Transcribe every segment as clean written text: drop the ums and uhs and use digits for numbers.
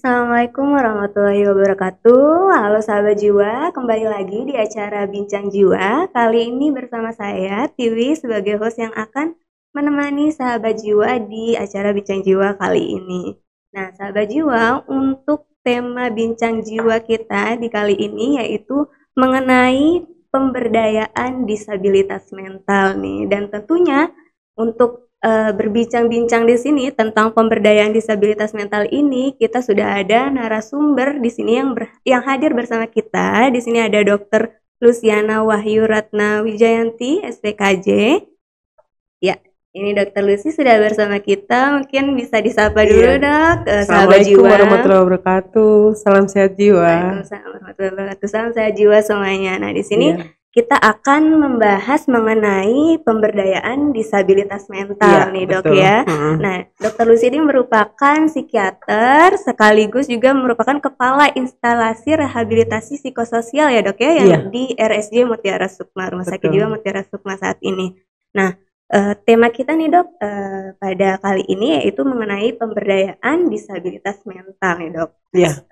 Assalamualaikum warahmatullahi wabarakatuh. Halo sahabat jiwa, kembali lagi di acara Bincang Jiwa. Kali ini bersama saya, Tiwi, sebagai host yang akan menemani sahabat jiwa di acara Bincang Jiwa kali ini. Nah, sahabat jiwa, untuk tema Bincang Jiwa kita di kali ini yaitu mengenai pemberdayaan disabilitas mental nih. Dan tentunya untuk berbincang-bincang di sini tentang pemberdayaan disabilitas mental ini, kita sudah ada narasumber di sini yang hadir bersama kita. Di sini ada Dr. Luciana Wahyu Ratna Wijayanti, SPKJ. Ya, ini Dr. Lucy sudah bersama kita. Mungkin bisa disapa dulu, Dok. Sahabat Assalamualaikum jiwa. warahmatullahi wabarakatuh. Salam sehat jiwa. Waalaikumsalam warahmatullahi wabarakatuh. Salam sehat jiwa semuanya. Nah, di sini Iya. kita akan membahas mengenai pemberdayaan disabilitas mental Iya, nih, Dok, betul. ya. Nah, Dr. Lucy ini merupakan psikiater sekaligus juga merupakan kepala instalasi rehabilitasi psikososial ya, Dok, ya, yang Iya. di RSJ Mutiara Sukma, Rumah Sakit Betul. Jiwa Mutiara Sukma saat ini. Nah, tema kita nih, Dok, pada kali ini yaitu mengenai pemberdayaan disabilitas mental nih, Dok. Iya.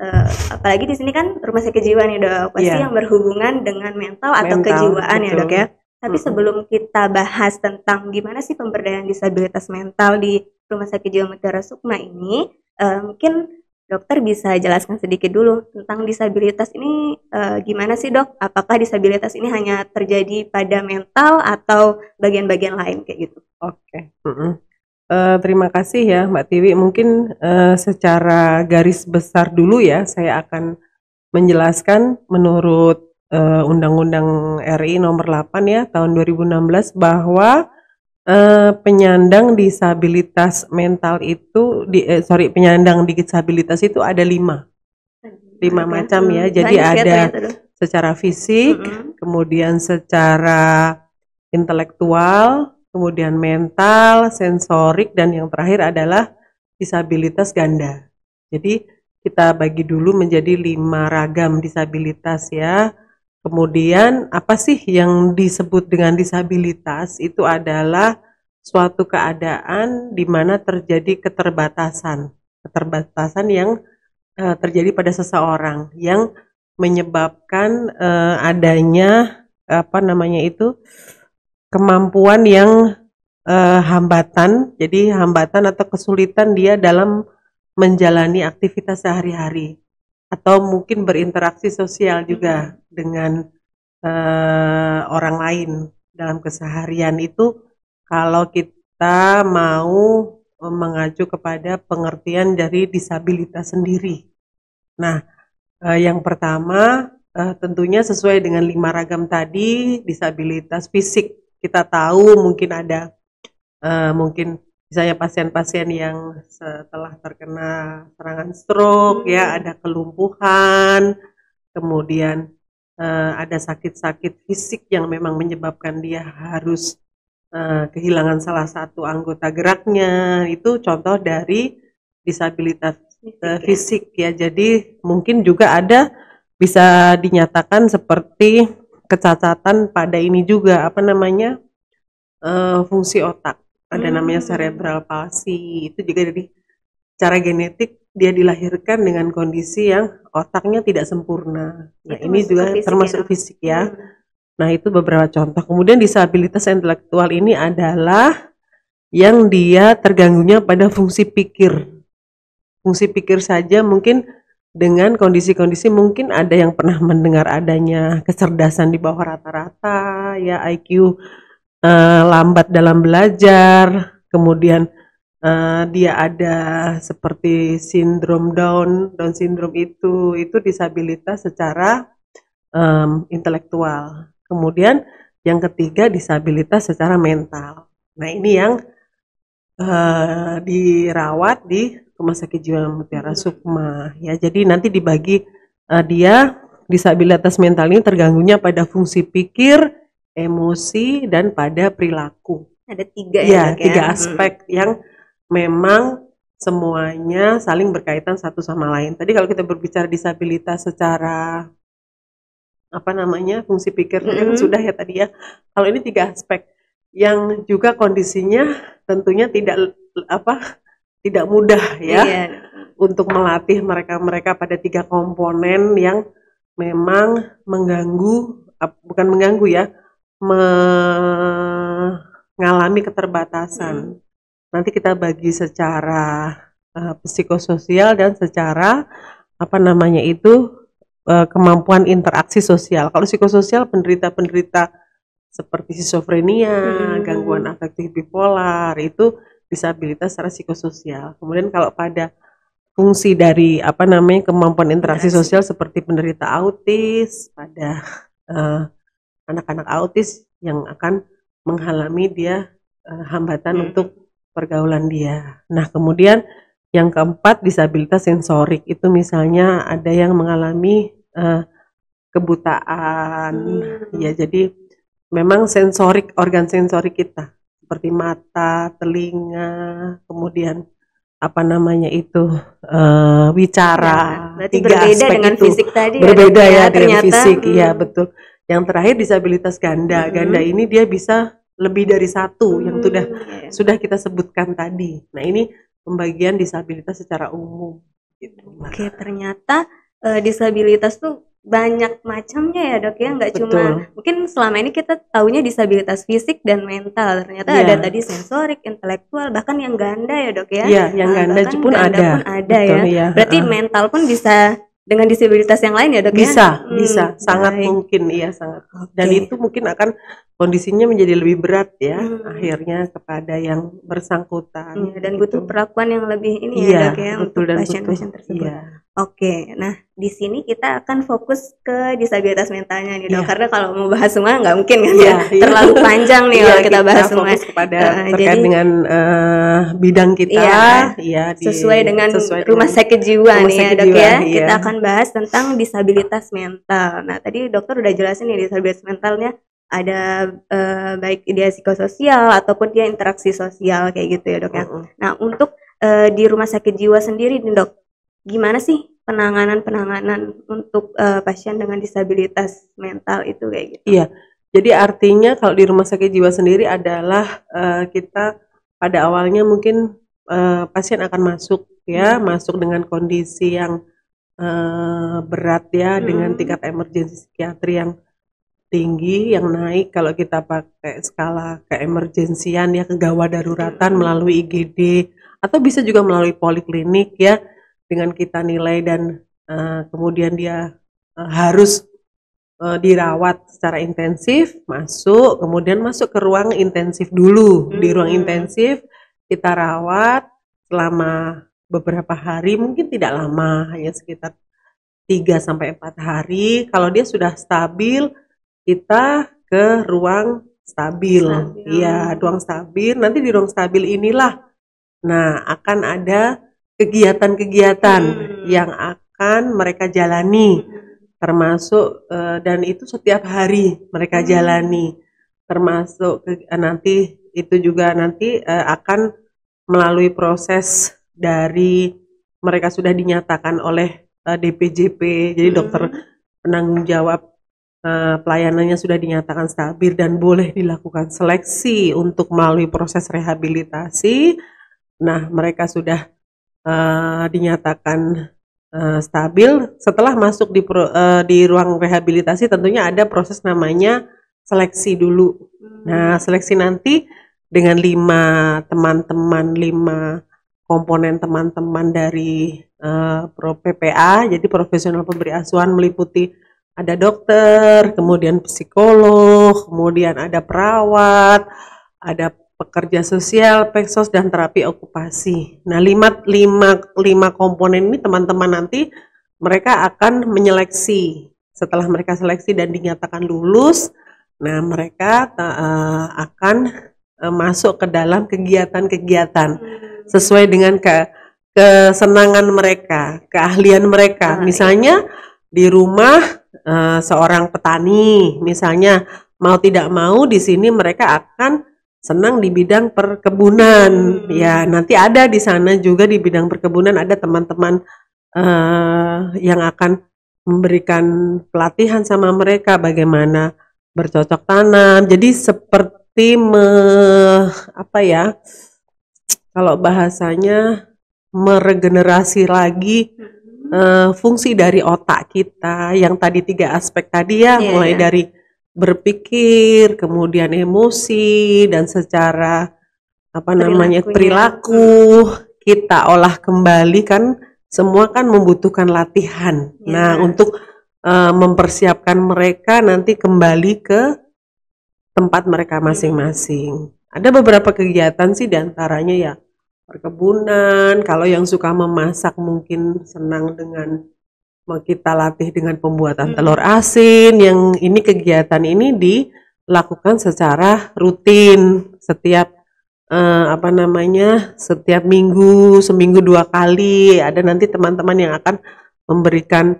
Apalagi di sini kan rumah sakit jiwa nih, Dok, pasti Iya. yang berhubungan dengan mental atau Mental, kejiwaan ya, betul. Dok, ya. Tapi sebelum kita bahas tentang gimana sih pemberdayaan disabilitas mental di Rumah Sakit Jiwa Mutiara Sukma ini, mungkin dokter bisa jelaskan sedikit dulu tentang disabilitas ini, gimana sih, Dok? Apakah disabilitas ini hanya terjadi pada mental atau bagian-bagian lain kayak gitu? Oke. Terima kasih ya Mbak Tiwi. Mungkin secara garis besar dulu ya, saya akan menjelaskan menurut Undang-Undang RI nomor 8 ya tahun 2016 bahwa penyandang disabilitas mental itu penyandang disabilitas itu ada 5 macam ya. Jadi Banyak ya ada ternyata, Dok. secara fisik, kemudian secara intelektual, kemudian mental, sensorik, dan yang terakhir adalah disabilitas ganda. Jadi kita bagi dulu menjadi 5 ragam disabilitas ya. Kemudian apa sih yang disebut dengan disabilitas? Itu adalah suatu keadaan di mana terjadi keterbatasan yang terjadi pada seseorang yang menyebabkan adanya kemampuan yang hambatan, jadi hambatan atau kesulitan dia dalam menjalani aktivitas sehari-hari atau mungkin berinteraksi sosial juga dengan orang lain dalam keseharian itu. Kalau kita mau mengacu kepada pengertian dari disabilitas sendiri. Nah, yang pertama tentunya sesuai dengan 5 ragam tadi, disabilitas fisik. Kita tahu mungkin ada mungkin misalnya pasien-pasien yang setelah terkena serangan stroke ya, ada kelumpuhan, kemudian ada sakit-sakit fisik yang memang menyebabkan dia harus kehilangan salah satu anggota geraknya. Itu contoh dari disabilitas fisik ya. Jadi mungkin juga ada bisa dinyatakan seperti kecacatan pada ini juga fungsi otak. Ada namanya cerebral palsy. Itu juga dari cara genetik dia dilahirkan dengan kondisi yang otaknya tidak sempurna. Nah, Itu ini masuk juga ke fisik termasuk ya, Dok? fisik ya. Nah, itu beberapa contoh. Kemudian disabilitas intelektual ini adalah yang dia terganggunya pada fungsi pikir. Fungsi pikir saja mungkin dengan kondisi-kondisi, mungkin ada yang pernah mendengar adanya kecerdasan di bawah rata-rata, ya IQ lambat dalam belajar, kemudian dia ada seperti sindrom Down syndrome itu disabilitas secara intelektual. Kemudian yang ketiga disabilitas secara mental. Nah, ini yang dirawat di Rumah Sakit Jiwa Mutiara Sukma ya. Jadi nanti dibagi dia disabilitas mental ini terganggunya pada fungsi pikir, emosi, dan pada perilaku. Ada 3 ya, Dok, ya. 3 aspek yang memang semuanya saling berkaitan satu sama lain. Tadi kalau kita berbicara disabilitas secara fungsi pikir kan sudah ya tadi ya. Kalau ini 3 aspek yang juga kondisinya tentunya tidak tidak mudah ya Iya. untuk melatih mereka pada 3 komponen yang memang mengganggu, bukan mengganggu ya, mengalami keterbatasan. Nanti kita bagi secara psikososial dan secara kemampuan interaksi sosial. Kalau psikososial, penderita-penderita seperti skizofrenia, gangguan afektif bipolar, itu disabilitas secara psikososial. Kemudian kalau pada fungsi dari kemampuan interaksi sosial seperti penderita autis, pada anak-anak autis yang akan menghalangi dia hambatan untuk pergaulan dia. Nah, kemudian yang keempat, disabilitas sensorik, itu misalnya ada yang mengalami kebutaan, ya, jadi memang sensorik, organ sensorik kita seperti mata, telinga, kemudian wicara. Berarti 3 berbeda aspek dengan itu fisik tadi. berbeda ya dengan ternyata, fisik, ya betul. Yang terakhir disabilitas ganda. Ganda ini dia bisa lebih dari satu yang sudah kita sebutkan tadi. Nah, ini pembagian disabilitas secara umum. Gitu. Oke, ternyata disabilitas tuh banyak macamnya ya dok ya, nggak cuma mungkin selama ini kita taunya disabilitas fisik dan mental, ternyata ada tadi sensorik, intelektual, bahkan yang ganda ya dok ya. Iya, yang ganda pun ada. Betul, ya. Berarti mental pun bisa dengan disabilitas yang lain ya dok ya? Bisa, sangat mungkin, iya sangat. Dan itu mungkin akan kondisinya menjadi lebih berat ya, akhirnya kepada yang bersangkutan. Dan butuh perlakuan yang lebih ini ya dok ya, untuk pasien-pasien tersebut. Oke, nah di sini kita akan fokus ke disabilitas mentalnya nih dok, karena kalau mau bahas semua nggak mungkin kan terlalu panjang nih kalau kita bahas semua. Fokus kepada terkait dengan bidang kita, sesuai dengan rumah sakit jiwa nih ya dok ya. Kita akan bahas tentang disabilitas mental. Nah tadi dokter udah jelasin nih disabilitas mentalnya ada baik dia psikososial ataupun dia interaksi sosial kayak gitu ya dok ya. Nah untuk di rumah sakit jiwa sendiri nih dok, gimana sih penanganan untuk pasien dengan disabilitas mental itu kayak gitu? Iya, jadi artinya kalau di rumah sakit jiwa sendiri adalah kita pada awalnya mungkin pasien akan masuk dengan kondisi yang berat ya, dengan tingkat emergensi psikiatri yang tinggi, yang naik kalau kita pakai skala keemergensian ya, kegawat daruratan melalui IGD atau bisa juga melalui poliklinik ya, dengan kita nilai dan kemudian dia harus dirawat secara intensif, kemudian masuk ke ruang intensif dulu. Di ruang intensif kita rawat selama beberapa hari, mungkin tidak lama, hanya sekitar 3-4 hari. Kalau dia sudah stabil, kita ke ruang stabil. Iya, ruang stabil. Nanti di ruang stabil inilah akan ada kegiatan-kegiatan yang akan mereka jalani, termasuk dan itu setiap hari mereka jalani, termasuk nanti itu juga akan melalui proses dari mereka sudah dinyatakan oleh DPJP, jadi dokter penanggung jawab pelayanannya sudah dinyatakan stabil dan boleh dilakukan seleksi untuk melalui proses rehabilitasi. Nah, mereka sudah dinyatakan stabil. Setelah masuk di ruang rehabilitasi, tentunya ada proses namanya seleksi dulu. Nah, seleksi nanti dengan 5 komponen teman-teman dari PPA, jadi profesional pemberi asuhan, meliputi ada dokter, kemudian psikolog, kemudian ada perawat, ada pekerja sosial, peksos, dan terapi okupasi. Nah, lima komponen ini teman-teman nanti mereka akan menyeleksi. Setelah mereka seleksi dan dinyatakan lulus, nah mereka akan masuk ke dalam kegiatan-kegiatan sesuai dengan kesenangan mereka, keahlian mereka. Misalnya di rumah seorang petani, misalnya mau tidak mau di sini mereka akan senang di bidang perkebunan. Ya, nanti ada di sana juga di bidang perkebunan ada teman-teman yang akan memberikan pelatihan sama mereka bagaimana bercocok tanam. Jadi seperti kalau bahasanya meregenerasi lagi fungsi dari otak kita yang tadi 3 aspek tadi ya, Iya, mulai iya. dari berpikir, kemudian emosi, dan secara perilaku kita olah kembali kan, semua kan membutuhkan latihan. Iya. Nah, untuk mempersiapkan mereka nanti kembali ke tempat mereka masing-masing. Ada beberapa kegiatan sih, diantaranya ya perkebunan. Kalau yang suka memasak mungkin senang dengan kita latih dengan pembuatan telur asin. Yang ini kegiatan ini dilakukan secara rutin setiap setiap minggu, seminggu 2 kali. Ada nanti teman-teman yang akan memberikan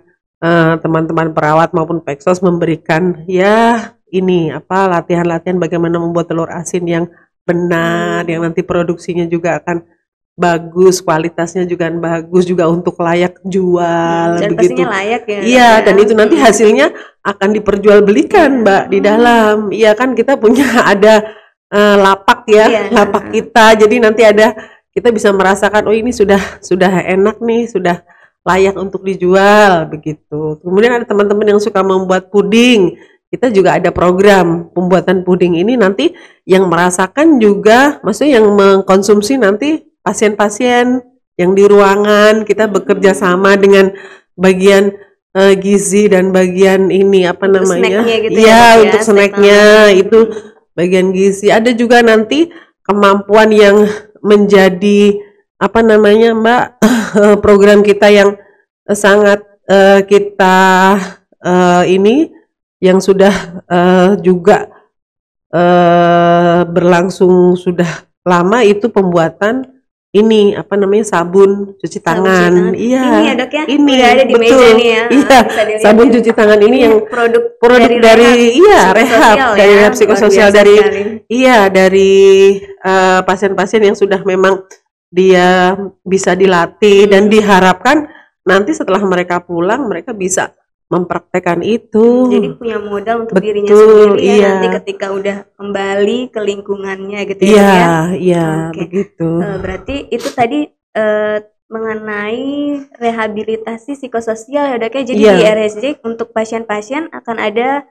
teman-teman perawat maupun peksos memberikan ya ini latihan-latihan bagaimana membuat telur asin yang benar, yang nanti produksinya juga akan bagus, kualitasnya juga bagus, juga untuk layak jual, Dan begitu. pastinya layak ya. Iya, dan itu nanti hasilnya akan diperjualbelikan, Mbak, di dalam. Iya kan, kita punya ada lapak ya, Iya. lapak kita. Jadi nanti kita bisa merasakan, oh ini sudah enak nih, sudah layak untuk dijual, begitu. Kemudian ada teman-teman yang suka membuat puding. Kita juga ada program pembuatan puding ini, nanti yang merasakan juga, maksudnya yang mengkonsumsi nanti pasien-pasien yang di ruangan. Kita bekerja sama dengan bagian gizi dan bagian ini snacknya gitu iya, ya, untuk snacknya itu bagian gizi. Ada juga nanti kemampuan yang menjadi Mbak, program kita yang sangat kita ini yang sudah juga berlangsung sudah lama, itu pembuatan ini sabun cuci tangan. Iya, ini ya, Dok ya, ini udah ada di betul. meja nih ya. Iya, sabun cuci tangan ini yang produk dari rehab, dari rehab psikososial, dari pasien-pasien yang sudah memang dia bisa dilatih, dan diharapkan nanti setelah mereka pulang mereka bisa mempraktekkan itu. Jadi punya modal untuk dirinya Betul, sendiri ya, iya. nanti ketika udah kembali ke lingkungannya gitu Iya, ya. iya, Oke. begitu. Berarti itu tadi mengenai rehabilitasi psikososial ya, Dok ya. Jadi Iya. di RSJ untuk pasien-pasien akan ada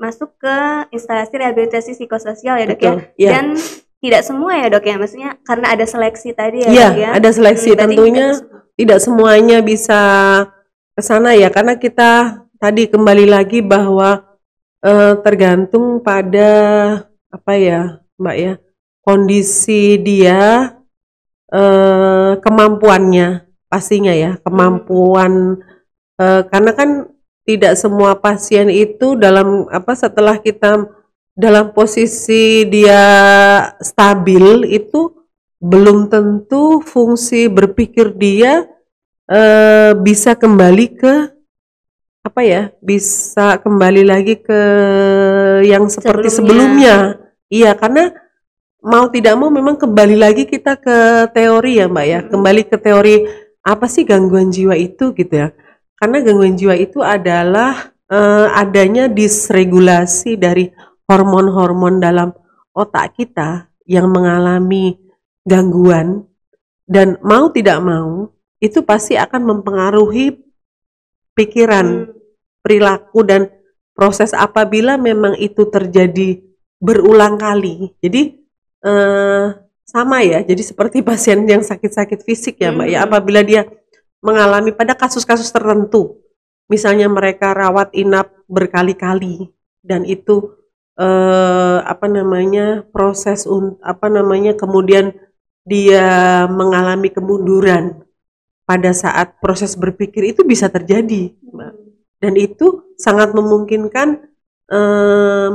masuk ke instalasi rehabilitasi psikososial ya, Dok ya. Betul, iya. Dan tidak semua ya, Dok ya, maksudnya karena ada seleksi tadi ya, Iya, Dok ya. ada seleksi. Berarti Tentunya tidak semuanya bisa ke sana ya, karena kita tadi kembali lagi bahwa tergantung pada Mbak ya, kondisi dia, kemampuannya pastinya ya, kemampuan, karena kan tidak semua pasien itu setelah kita dalam posisi dia stabil, itu belum tentu fungsi berpikir dia bisa kembali ke bisa kembali lagi ke yang seperti sebelumnya. Iya, karena mau tidak mau memang kembali lagi kita ke teori ya, Mbak ya. Kembali ke teori apa sih gangguan jiwa itu gitu ya. Karena gangguan jiwa itu adalah adanya disregulasi dari hormon-hormon dalam otak kita yang mengalami gangguan, dan mau tidak mau itu pasti akan mempengaruhi pikiran, perilaku, dan proses apabila memang itu terjadi berulang kali. Jadi sama ya, jadi seperti pasien yang sakit-sakit fisik ya, Mbak ya, apabila dia mengalami pada kasus-kasus tertentu, misalnya mereka rawat inap berkali-kali, dan itu proses kemudian dia mengalami kemunduran pada saat proses berpikir, itu bisa terjadi, Mbak. Dan itu sangat memungkinkan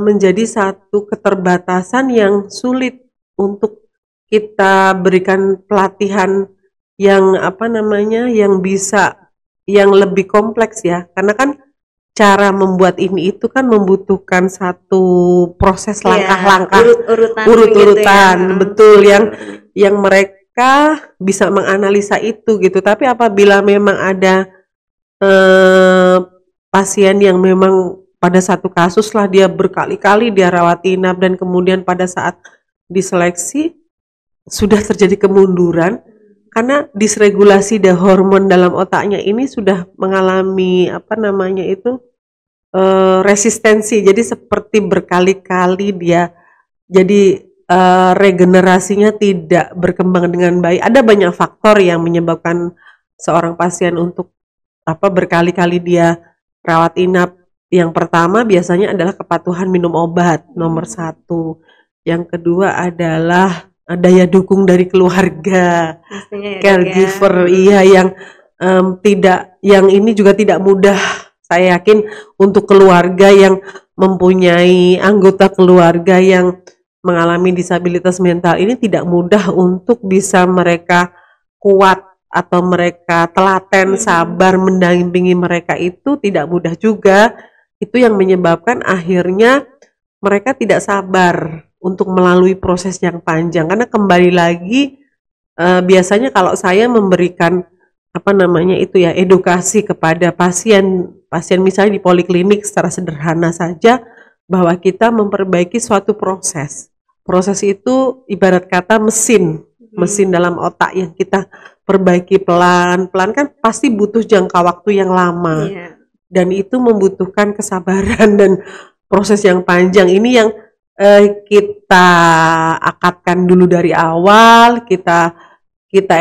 menjadi satu keterbatasan yang sulit untuk kita berikan pelatihan yang yang lebih kompleks ya, karena kan cara membuat ini itu kan membutuhkan satu proses langkah-langkah, urut-urutan gitu ya. Betul, yang mereka bisa menganalisa itu gitu. Tapi apabila memang ada pasien yang memang pada satu kasus lah dia berkali-kali dia rawat inap, dan kemudian pada saat diseleksi sudah terjadi kemunduran, karena disregulasi hormon dalam otaknya ini sudah mengalami resistensi. Jadi seperti berkali-kali dia jadi regenerasinya tidak berkembang dengan baik. Ada banyak faktor yang menyebabkan seorang pasien untuk berkali-kali dia rawat inap. Yang pertama biasanya adalah kepatuhan minum obat, nomor 1. Yang kedua adalah daya dukung dari keluarga, caregiver, iya, yang ini juga tidak mudah. Saya yakin untuk keluarga yang mempunyai anggota keluarga yang mengalami disabilitas mental ini tidak mudah untuk bisa mereka kuat atau mereka telaten, sabar mendampingi mereka, itu tidak mudah juga. Itu yang menyebabkan akhirnya mereka tidak sabar untuk melalui proses yang panjang, karena kembali lagi biasanya kalau saya memberikan edukasi kepada pasien misalnya di poliklinik secara sederhana saja, bahwa kita memperbaiki suatu proses itu ibarat kata mesin dalam otak yang kita perbaiki pelan-pelan, kan pasti butuh jangka waktu yang lama, dan itu membutuhkan kesabaran dan proses yang panjang. Ini yang kita akatkan dulu dari awal, kita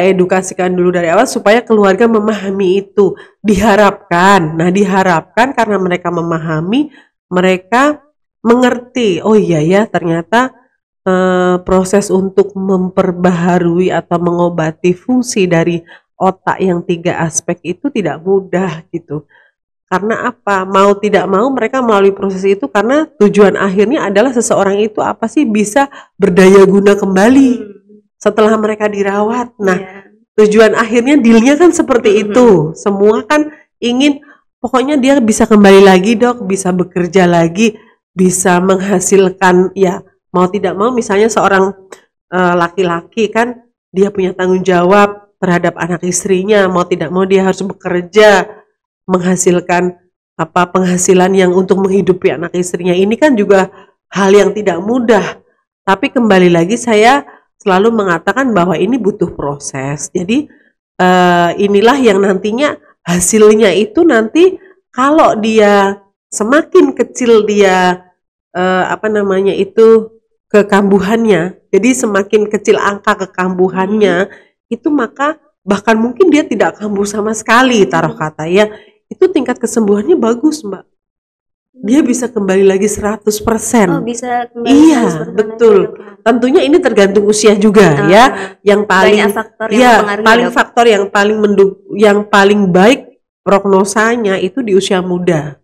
edukasikan dulu dari awal supaya keluarga memahami itu. Diharapkan karena mereka memahami, mereka mengerti, oh iya ya, ternyata proses untuk memperbaharui atau mengobati fungsi dari otak yang 3 aspek itu tidak mudah gitu. Karena apa? Mau tidak mau mereka melalui proses itu, karena tujuan akhirnya adalah seseorang itu bisa berdaya guna kembali setelah mereka dirawat. Nah, tujuan akhirnya dealnya kan seperti itu. Semua kan ingin pokoknya dia bisa kembali lagi, Dok, bisa bekerja lagi, bisa menghasilkan, ya mau tidak mau. Misalnya seorang laki-laki kan dia punya tanggung jawab terhadap anak istrinya, mau tidak mau dia harus bekerja, menghasilkan penghasilan yang untuk menghidupi anak istrinya. Ini kan juga hal yang tidak mudah. Tapi kembali lagi saya selalu mengatakan bahwa ini butuh proses. Jadi inilah yang nantinya hasilnya itu nanti kalau dia semakin kecil dia kekambuhannya. Jadi semakin kecil angka kekambuhannya itu, maka bahkan mungkin dia tidak kambuh sama sekali, taruh kata ya. Itu tingkat kesembuhannya bagus, Mbak. Dia bisa kembali lagi 100%. Oh, bisa kembali. Iya, betul. Tentunya ini tergantung usia juga ya. Yang paling faktor yang paling baik prognosanya itu di usia muda.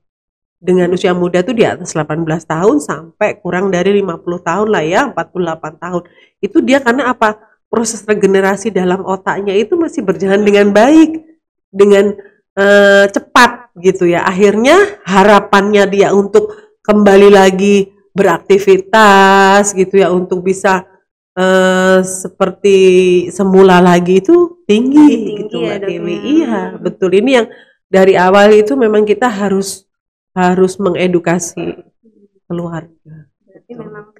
Dengan usia muda tuh di atas 18 tahun sampai kurang dari 50 tahun lah ya, 48 tahun. Itu dia karena proses regenerasi dalam otaknya itu masih berjalan dengan baik, dengan cepat gitu ya. Akhirnya harapannya dia untuk kembali lagi beraktivitas gitu ya, untuk bisa seperti semula lagi itu tinggi gitu Mbak Dewi. Iya, betul. Ini yang dari awal itu memang kita harus mengedukasi keluarga. Berarti memang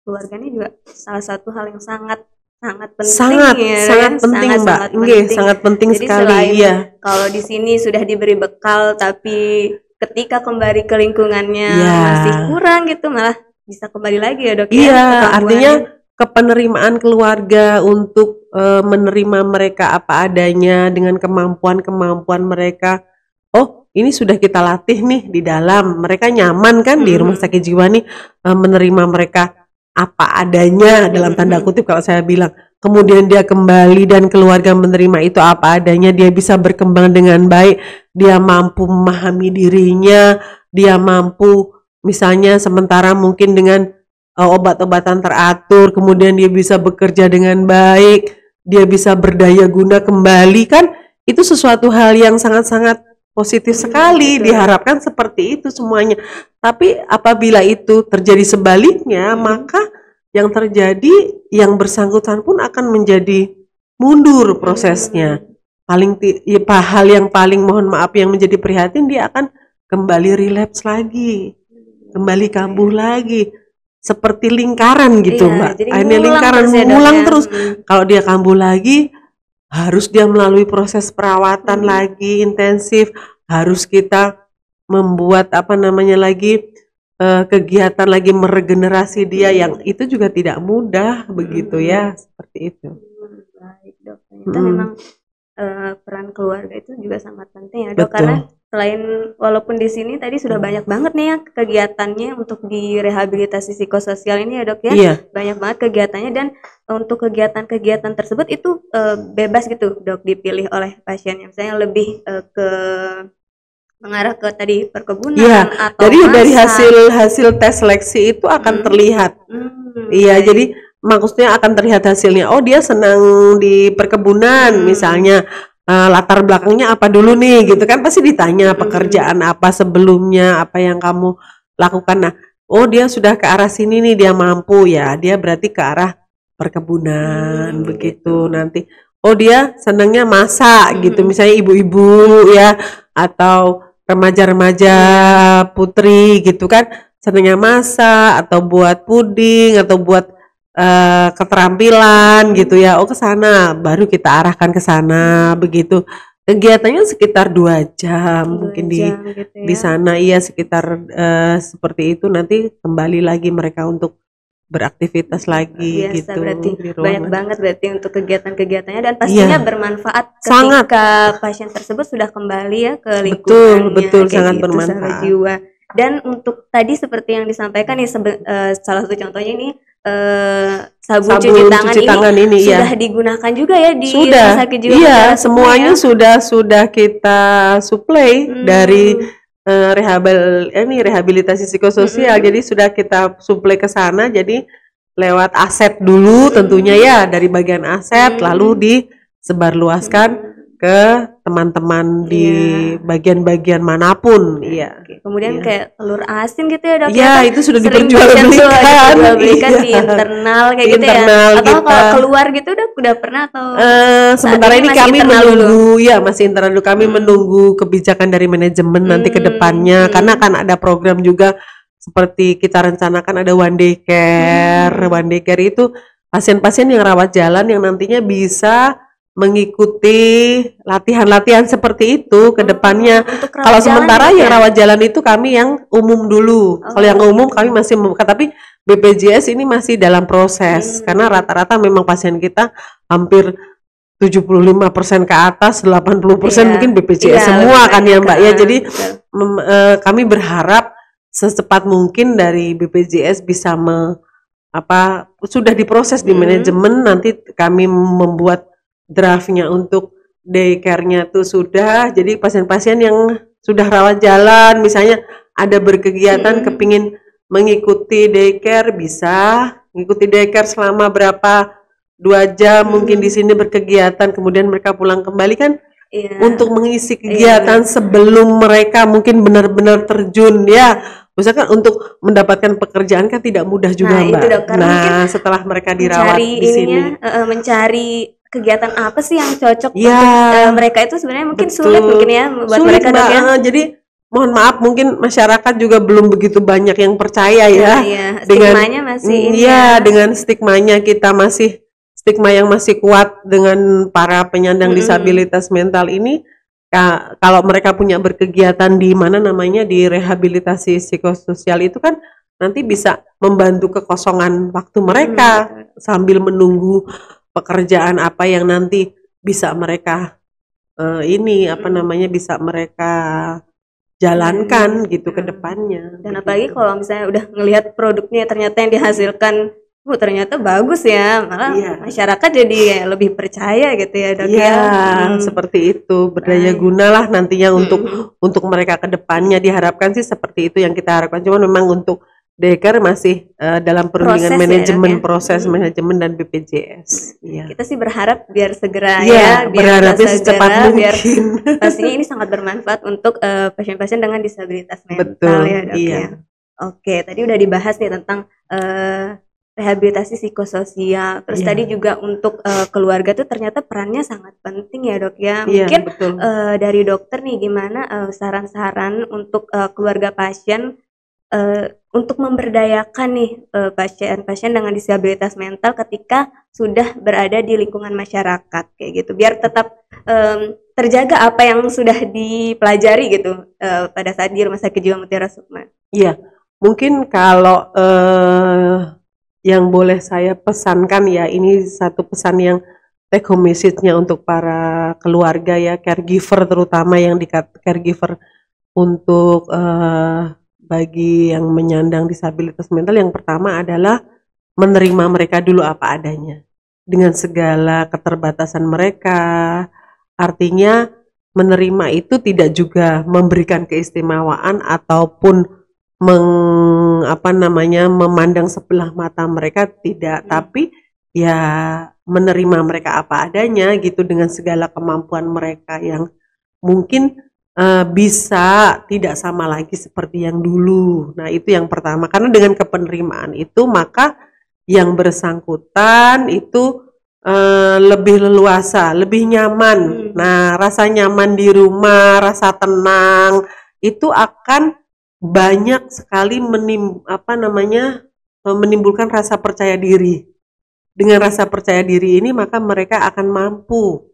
keluarga ini juga salah satu hal yang sangat penting, sangat penting, Mbak. Sangat penting. Jadi sekali. Iya. Kalau di sini sudah diberi bekal, tapi ketika kembali ke lingkungannya masih kurang gitu, malah bisa kembali lagi ya, Dok. Iya, artinya kepenerimaan keluarga untuk menerima mereka apa adanya dengan kemampuan mereka. Oh, ini sudah kita latih nih di dalam. Mereka nyaman kan di rumah sakit jiwa nih menerima mereka apa adanya, dalam tanda kutip kalau saya bilang. Kemudian dia kembali dan keluarga menerima itu apa adanya, dia bisa berkembang dengan baik, dia mampu memahami dirinya, dia mampu misalnya sementara mungkin dengan obat-obatan teratur, kemudian dia bisa bekerja dengan baik, dia bisa berdaya guna kembali, kan itu sesuatu hal yang sangat-sangat positif sekali. Diharapkan seperti itu semuanya. Tapi apabila itu terjadi sebaliknya, maka yang terjadi, yang bersangkutan pun akan menjadi mundur prosesnya. Hal yang paling mohon maaf yang menjadi prihatin, dia akan kembali relapse lagi, kembali kambuh lagi, seperti lingkaran gitu, Mbak. Ini lingkaran mengulang terus. Kalau dia kambuh lagi, harus dia melalui proses perawatan lagi intensif, harus kita membuat lagi kegiatan lagi meregenerasi dia yang itu juga tidak mudah begitu ya, seperti itu. Baik dok, ternyata memang peran keluarga itu juga sangat penting ya dok. Betul. Karena selain walaupun di sini tadi sudah banyak banget nih ya kegiatannya untuk di rehabilitasi psikososial ini ya dok ya, banyak banget kegiatannya, dan untuk kegiatan-kegiatan tersebut itu bebas gitu dok dipilih oleh pasiennya, misalnya lebih ke mengarah ke tadi perkebunan atau jadi dari hasil tes seleksi itu akan terlihat. Jadi maksudnya akan terlihat hasilnya. Oh, dia senang di perkebunan misalnya, latar belakangnya apa dulu nih gitu kan, pasti ditanya pekerjaan apa sebelumnya, apa yang kamu lakukan. Nah, oh dia sudah ke arah sini nih, dia mampu ya, dia berarti ke arah perkebunan begitu. Nanti oh dia senangnya masak gitu, misalnya ibu-ibu ya, atau remaja-remaja putri gitu kan, senangnya masak atau buat puding atau buat keterampilan gitu ya. Oh, ke sana, baru kita arahkan ke sana begitu. Kegiatannya sekitar 2 jam mungkin gitu ya. Di sana sekitar seperti itu. Nanti kembali lagi mereka untuk beraktivitas lagi. Biasa, gitu. Berarti banyak banget berarti untuk kegiatan-kegiatannya, dan pastinya bermanfaat ketika pasien tersebut sudah kembali ya ke lingkungannya. Betul, sangat bermanfaat. Jiwa. Dan untuk tadi seperti yang disampaikan nih, salah satu contohnya ini sabun cuci tangan ini sudah digunakan juga ya di rumah sakit jiwa. Iya, semuanya sudah kita suplai dari rehabilitasi psikososial. Jadi sudah kita suplai ke sana, jadi lewat aset dulu tentunya ya, dari bagian aset lalu disebarluaskan ke teman-teman di bagian-bagian manapun. Kemudian kayak telur asin gitu ya dok. Itu sudah diperjualbelikan di internal kayak gitu ya. Atau kalau keluar gitu udah pernah atau sementara ini kami menunggu masih internal dulu. Kami menunggu kebijakan dari manajemen nanti ke depannya, karena kan ada program juga seperti kita rencanakan, ada one day care. One day care itu pasien-pasien yang rawat jalan yang nantinya bisa mengikuti latihan-latihan seperti itu ke depannya. Kalau sementara yang rawat jalan itu kami yang umum dulu. Kalau yang umum kami masih membuka, tapi BPJS ini masih dalam proses. Karena rata-rata memang pasien kita hampir 75% ke atas, 80% mungkin BPJS semua kan ya Mbak ya. Jadi kami berharap secepat mungkin dari BPJS bisa sudah diproses di manajemen, nanti kami membuat draftnya untuk daycare-nya tuh sudah. Jadi pasien-pasien yang sudah rawat jalan misalnya ada berkegiatan kepingin mengikuti daycare, bisa mengikuti daycare selama berapa 2 jam mungkin di sini berkegiatan, kemudian mereka pulang kembali kan untuk mengisi kegiatan sebelum mereka mungkin benar-benar terjun ya. Misalkan untuk mendapatkan pekerjaan kan tidak mudah juga Mbak. Itu, dok, setelah mereka dirawat di sini mencari kegiatan apa sih yang cocok untuk mereka itu sebenarnya mungkin sulit mungkin ya buat mereka dok ya. Jadi mohon maaf, mungkin masyarakat juga belum begitu banyak yang percaya ya. Stigmanya masih dengan stigmanya kita masih stigma yang masih kuat dengan para penyandang disabilitas mental ini. Kalau mereka punya berkegiatan di di rehabilitasi psikososial itu kan nanti bisa membantu kekosongan waktu mereka sambil menunggu pekerjaan apa yang nanti bisa mereka bisa mereka jalankan gitu ke depannya. Dan apalagi kalau misalnya udah ngelihat produknya ternyata yang dihasilkan ternyata bagus ya, malah masyarakat jadi lebih percaya gitu ya dok ya. Seperti itu, berdaya gunalah nantinya untuk mereka ke depannya. Diharapkan sih seperti itu yang kita harapkan. Cuman memang untuk daycare masih dalam perundingan manajemen, proses manajemen dan BPJS. Kita sih berharap biar segera berharapnya secepat mungkin. Biar pastinya ini sangat bermanfaat untuk pasien-pasien dengan disabilitas mental ya dok ya. Oke, tadi udah dibahas nih tentang rehabilitasi psikososial. Terus tadi juga untuk keluarga tuh ternyata perannya sangat penting ya dok ya. Mungkin dari dokter nih gimana saran-saran untuk keluarga pasien untuk memberdayakan nih pasien-pasien dengan disabilitas mental ketika sudah berada di lingkungan masyarakat kayak gitu, biar tetap terjaga apa yang sudah dipelajari gitu pada saat di Rumah Sakit Jiwa Mutiara Sukma. Iya, mungkin kalau yang boleh saya pesankan ya, ini satu pesan yang take home message-nya untuk para keluarga ya, caregiver terutama yang caregiver untuk bagi yang menyandang disabilitas mental. Yang pertama adalah menerima mereka dulu apa adanya dengan segala keterbatasan mereka. Artinya menerima itu tidak juga memberikan keistimewaan ataupun memandang sebelah mata mereka, tidak, tapi ya menerima mereka apa adanya gitu dengan segala kemampuan mereka yang mungkin bisa tidak sama lagi seperti yang dulu. Nah, itu yang pertama, karena dengan kepenerimaan itu maka yang bersangkutan itu lebih leluasa, lebih nyaman. Nah, rasa nyaman di rumah, rasa tenang itu akan banyak sekali menimbulkan rasa percaya diri. Dengan rasa percaya diri ini maka mereka akan mampu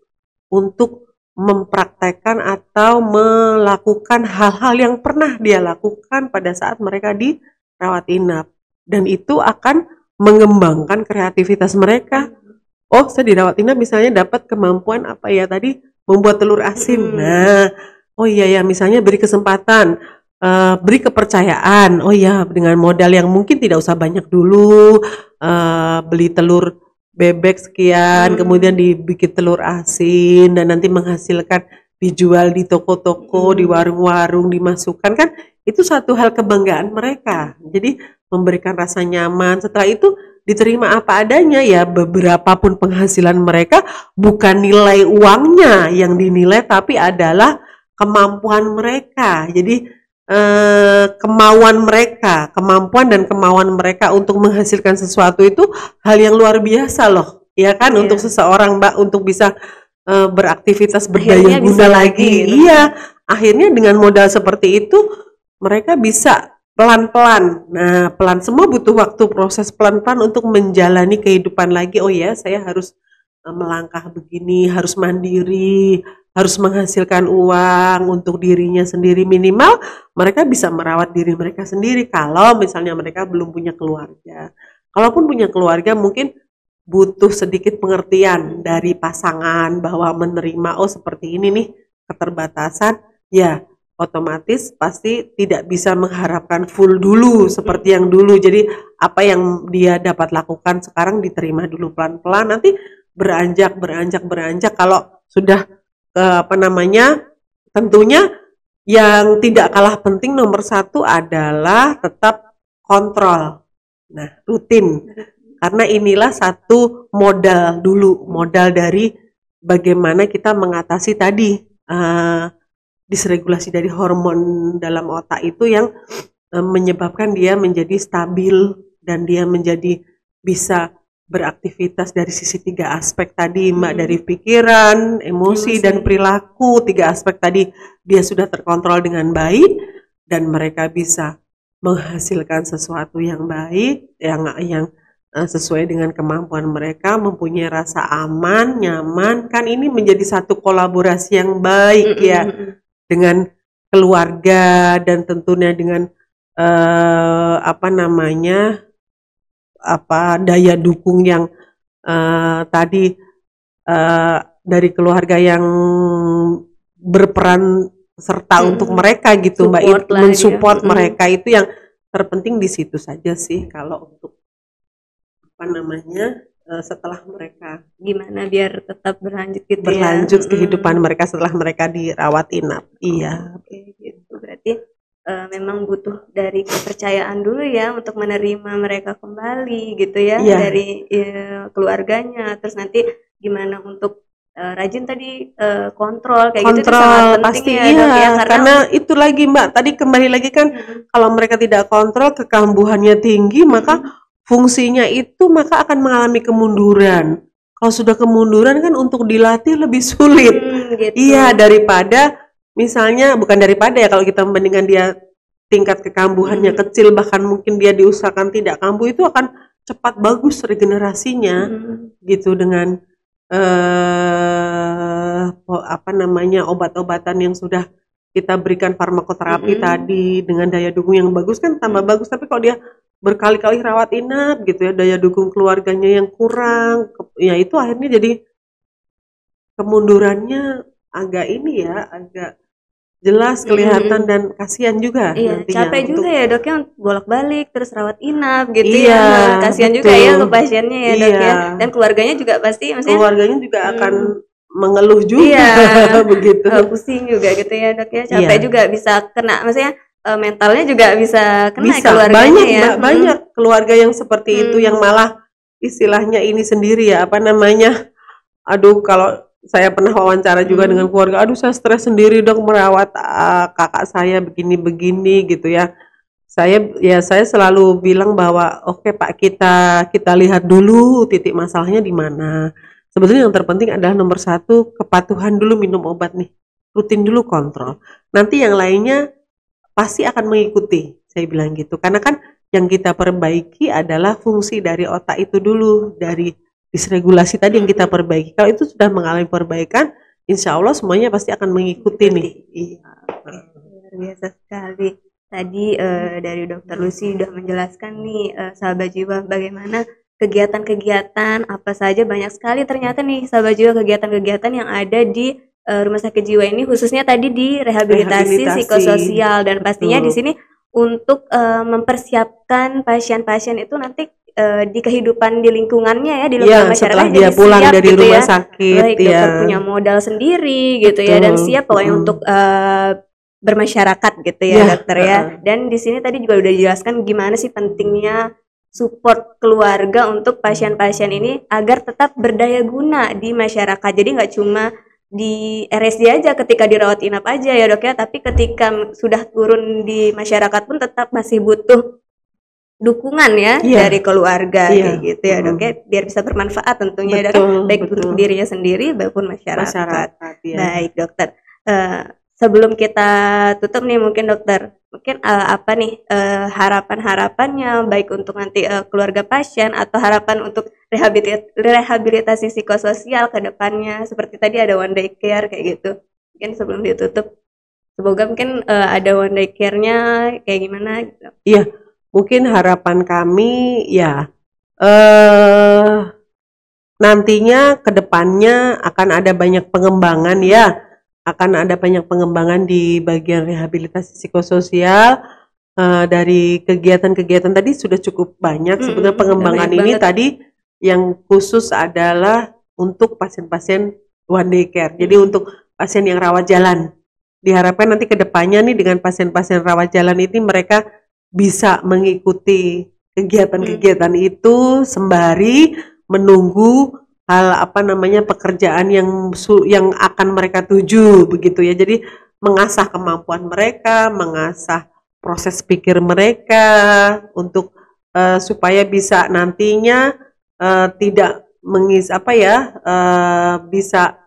untuk mempraktekkan atau melakukan hal-hal yang pernah dia lakukan pada saat mereka dirawat inap, dan itu akan mengembangkan kreativitas mereka. Oh, saya dirawat inap misalnya dapat kemampuan apa ya tadi, membuat telur asin. Nah, oh iya ya, misalnya beri kesempatan, beri kepercayaan. Oh ya, dengan modal yang mungkin tidak usah banyak dulu, beli telur bebek sekian, kemudian dibikin telur asin dan nanti menghasilkan, dijual di toko-toko, di warung-warung, dimasukkan, kan itu satu hal kebanggaan mereka. Jadi memberikan rasa nyaman. Setelah itu diterima apa adanya ya, beberapa pun penghasilan mereka bukan nilai uangnya yang dinilai, tapi adalah kemampuan mereka. Jadi kemampuan dan kemauan mereka untuk menghasilkan sesuatu itu hal yang luar biasa loh, ya kan, untuk seseorang, Mbak, untuk bisa beraktivitas berdaya guna lagi. Iya, akhirnya dengan modal seperti itu mereka bisa pelan-pelan. Nah, pelan, semua butuh waktu, proses pelan-pelan untuk menjalani kehidupan lagi. Oh ya, saya harus melangkah begini, harus mandiri, harus menghasilkan uang untuk dirinya sendiri. Minimal mereka bisa merawat diri mereka sendiri kalau misalnya mereka belum punya keluarga. Kalaupun punya keluarga mungkin butuh sedikit pengertian dari pasangan bahwa menerima, oh seperti ini nih keterbatasan, ya otomatis pasti tidak bisa mengharapkan full dulu seperti yang dulu. Jadi apa yang dia dapat lakukan sekarang diterima dulu pelan-pelan, nanti beranjak. Kalau sudah tentunya yang tidak kalah penting nomor satu adalah tetap kontrol. Nah, rutin, karena inilah satu modal dulu, modal dari bagaimana kita mengatasi tadi disregulasi dari hormon dalam otak itu yang menyebabkan dia menjadi stabil dan dia menjadi bisa beraktivitas dari sisi 3 aspek tadi, Mbak, dari pikiran, emosi, dan perilaku. 3 aspek tadi dia sudah terkontrol dengan baik dan mereka bisa menghasilkan sesuatu yang baik, yang sesuai dengan kemampuan mereka, mempunyai rasa aman, nyaman. Kan ini menjadi satu kolaborasi yang baik ya dengan keluarga dan tentunya dengan daya dukung yang tadi dari keluarga yang berperan serta untuk mereka gitu, Mbak, mensupport mereka. Itu yang terpenting di situ saja sih kalau untuk setelah mereka gimana biar tetap berlanjut gitu, berlanjut kehidupan mereka setelah mereka dirawat inap. Iya, gitu. Berarti memang butuh dari kepercayaan dulu ya untuk menerima mereka kembali gitu ya, dari keluarganya. Terus nanti gimana untuk rajin tadi kontrol kayak gitu, itu sangat penting pasti ya, Dok, ya, karena itu lagi, Mbak, tadi kembali lagi kan kalau mereka tidak kontrol, kekambuhannya tinggi, maka fungsinya itu maka akan mengalami kemunduran. Kalau sudah kemunduran kan untuk dilatih lebih sulit. Gitu. Iya, daripada misalnya, bukan daripada ya, kalau kita membandingkan dia tingkat kekambuhannya kecil, bahkan mungkin dia diusahakan tidak kambuh, itu akan cepat bagus regenerasinya gitu dengan apa namanya obat-obatan yang sudah kita berikan, farmakoterapi tadi dengan daya dukung yang bagus kan tambah bagus. Tapi kalau dia berkali-kali rawat inap gitu ya, daya dukung keluarganya yang kurang, ya itu akhirnya jadi kemundurannya agak ini ya, agak jelas kelihatan dan kasihan juga Iya, nantinya capek juga ya dok ya bolak-balik terus rawat inap gitu Iya, ya. Kasihan juga ya betul. ke pasiennya ya dok ya. Iya. Dan keluarganya juga pasti maksudnya keluarganya juga akan mengeluh juga iya, begitu. pusing juga gitu ya dok ya. Capek Iya. juga bisa kena maksudnya mentalnya juga bisa kena Bisa keluarganya banyak ya. Mbak, banyak keluarga yang seperti itu yang malah istilahnya ini sendiri ya, apa namanya, aduh kalau saya pernah wawancara juga dengan keluarga, aduh saya stres sendiri dok merawat kakak saya begini-begini gitu ya. Saya selalu bilang bahwa oke Pak, kita lihat dulu titik masalahnya di mana. Sebetulnya yang terpenting adalah nomor 1 kepatuhan dulu minum obat nih, rutin dulu kontrol. Nanti yang lainnya pasti akan mengikuti, saya bilang gitu. Karena kan yang kita perbaiki adalah fungsi dari otak itu dulu, dari disregulasi tadi yang kita perbaiki. Kalau itu sudah mengalami perbaikan, insya Allah semuanya pasti akan mengikuti nih. Iya. Luar biasa sekali. Tadi dari Dokter Lucy sudah menjelaskan nih sahabat jiwa bagaimana kegiatan-kegiatan apa saja, banyak sekali ternyata nih sahabat jiwa kegiatan-kegiatan yang ada di rumah sakit jiwa ini, khususnya tadi di rehabilitasi psikososial, dan pastinya di sini untuk mempersiapkan pasien-pasien itu nanti di kehidupan di lingkungannya ya, di lingkungan masyarakat, setelah dia pulang siap dari gitu rumah ya. sakit Baik, dokter punya modal sendiri gitu ya, dan siap pokoknya untuk bermasyarakat gitu ya dokter ya. Dan di sini tadi juga udah dijelaskan gimana sih pentingnya support keluarga untuk pasien-pasien ini agar tetap berdaya guna di masyarakat. Jadi nggak cuma di RSJ aja ketika dirawat inap aja ya dok ya, tapi ketika sudah turun di masyarakat pun tetap masih butuh dukungan ya dari keluarga kayak gitu ya dok ya, biar bisa bermanfaat tentunya dok ya, baik untuk dirinya sendiri maupun masyarakat. Baik dokter, sebelum kita tutup nih mungkin dokter, mungkin apa nih harapan-harapannya baik untuk nanti keluarga pasien atau harapan untuk rehabilitasi psikososial ke depannya, seperti tadi ada one day care kayak gitu. Mungkin sebelum ditutup, semoga mungkin ada one day care-nya kayak gimana gitu. Iya, mungkin harapan kami ya nantinya ke depannya akan ada banyak pengembangan ya. Akan ada banyak pengembangan di bagian rehabilitasi psikososial. Dari kegiatan-kegiatan tadi sudah cukup banyak. Sebenarnya pengembangan ini tadi yang khusus adalah untuk pasien-pasien one day care. Jadi untuk pasien yang rawat jalan. Diharapkan nanti ke depannya nih dengan pasien-pasien rawat jalan ini mereka bisa mengikuti kegiatan-kegiatan itu sembari menunggu hal apa namanya pekerjaan yang akan mereka tuju begitu ya. Jadi mengasah kemampuan mereka, mengasah proses pikir mereka untuk supaya bisa nantinya tidak bisa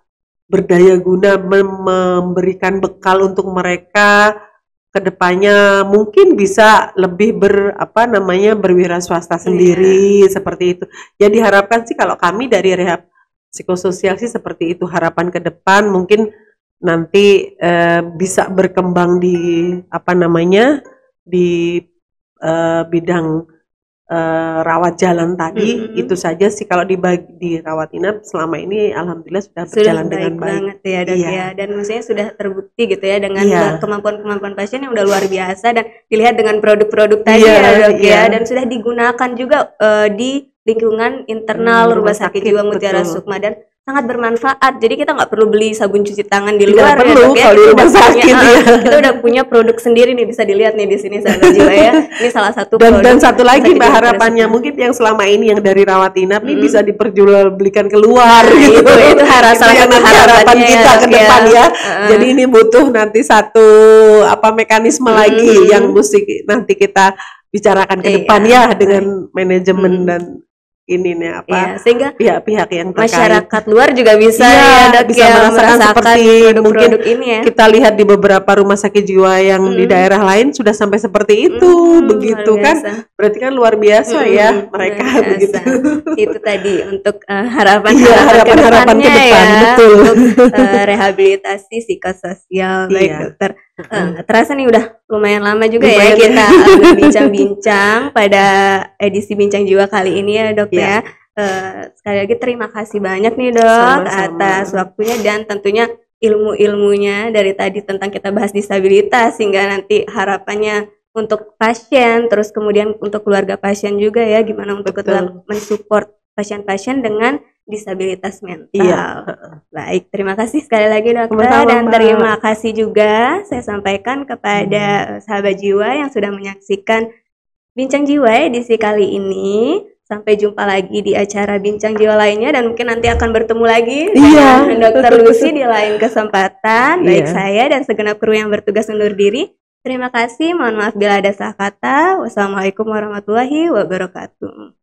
berdaya guna, memberikan bekal untuk mereka kedepannya, mungkin bisa lebih berwira swasta sendiri seperti itu. Ya diharapkan sih kalau kami dari rehab psikososial sih seperti itu, harapan ke depan mungkin nanti bisa berkembang di di bidang rawat jalan tadi. Itu saja sih kalau di rawat inap selama ini alhamdulillah sudah berjalan dengan baik banget ya dok ya, dan maksudnya sudah terbukti gitu ya dengan kemampuan-kemampuan pasien yang udah luar biasa, dan dilihat dengan produk-produk tadi ya dok ya, dan sudah digunakan juga di lingkungan internal rumah sakit jiwa Mutiara Sukma, dan sangat bermanfaat. Jadi kita nggak perlu beli sabun cuci tangan di luar ya dok ya, kita udah punya produk sendiri nih, bisa dilihat nih di sini sahabat jiwa ya. Ini salah satu dan satu lagi mbak, harapannya mungkin yang selama ini yang dari rawat inap nih bisa diperjualbelikan keluar gitu. Itu salah satu harapan kita ke depan ya. Jadi ini butuh nanti satu mekanisme lagi yang mesti nanti kita bicarakan ke depan ya dengan manajemen dan ini nih apa Iya, sehingga pihak-pihak yang terkait. masyarakat luar juga bisa Iya, ya Dok bisa ya merasakan seperti produk-produk ini ya. kita lihat di beberapa rumah sakit jiwa yang di daerah lain sudah sampai seperti itu, begitu luar kan? biasa. Berarti kan luar biasa ya mereka Luar biasa. begitu. Itu tadi untuk Iya, harapan-harapan harapan-harapan ke kedepannya depan, ya betul. untuk rehabilitasi psikososial. Baik Iya. dokter. Terasa nih udah lumayan lama juga ya Lumayan. kita berbincang-bincang pada edisi Bincang Jiwa kali ini ya dok Iya. ya. Sekali lagi terima kasih banyak nih dok Sama-sama. atas waktunya dan tentunya ilmu-ilmunya dari tadi tentang kita bahas disabilitas hingga nanti harapannya untuk pasien terus kemudian untuk keluarga pasien juga ya gimana untuk Betul. tetap mensupport pasien-pasien dengan disabilitas mental. Iya. Baik, terima kasih sekali lagi dokter Sama-sama, dan Mbak. terima kasih juga saya sampaikan kepada sahabat jiwa yang sudah menyaksikan Bincang Jiwa edisi kali ini. Sampai jumpa lagi di acara Bincang Jiwa lainnya dan mungkin nanti akan bertemu lagi Iya. dengan Dr. Lucy di lain kesempatan. Baik Iya. saya dan segenap kru yang bertugas undur diri. Terima kasih, mohon maaf bila ada salah kata. Wassalamualaikum warahmatullahi wabarakatuh.